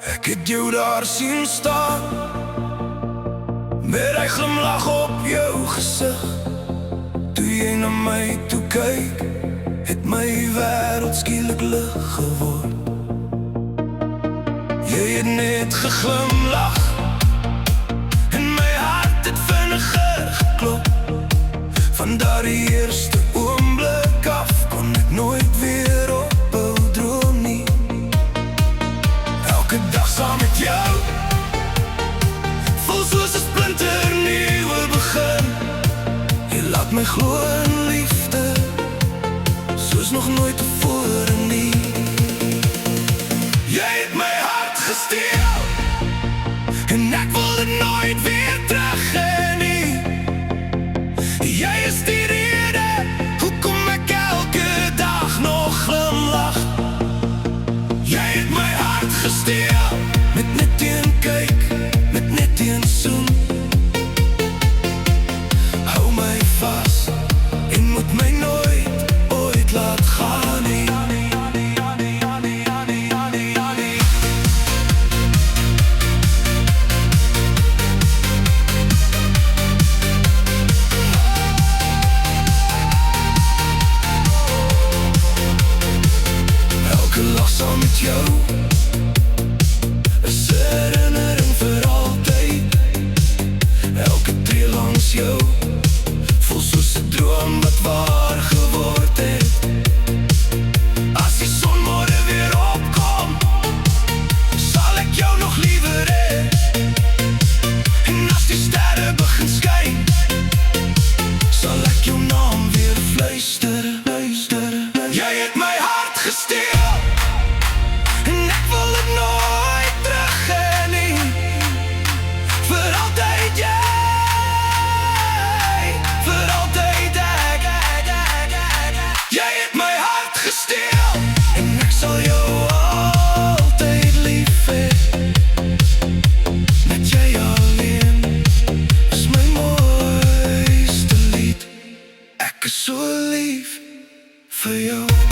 Ek het jou daar sien staan met hy glimlach op jou gesig. Toe jy na my toe kyk, het my wêreld skielik lig geword. Jy het net geglimlach en my hart het vinniger geklop. Van daardie eerste oomblik af kon ek nooit weer ophou droom nie. Elke dag saam met jou voel soos 'n splinternuwe begin. Jy laat my glo in liefde soos nog nooit tevore nie. Jy het my hart gesteel en ek wil dit nooit weer terug hê nie. Jy is die rede hoekom ek elke dag nog glimlach. Jy het my hart gesteel met net een kyk, met net een soen. Hou my vas en moet my nooit ooit laat gaan nie. Elke lach saam met jou is 'n herinnering vir altyd. Elke tree langs jou voel soos 'n droom wat waar geword het. As die son môre weer opkom, sal ek jou nog liewer hê. En as die sterre begin skyn, sal ek jou naam weer fluister. Jy het my hart gesteel en ek wil dit nooit terug hê nie. Vir altyd jy, vir altyd ek. Jy het my hart gesteel en ek sal jou altyd lief hê. Net jy alleen is my mooiste lied. Ek is so lief vir jou.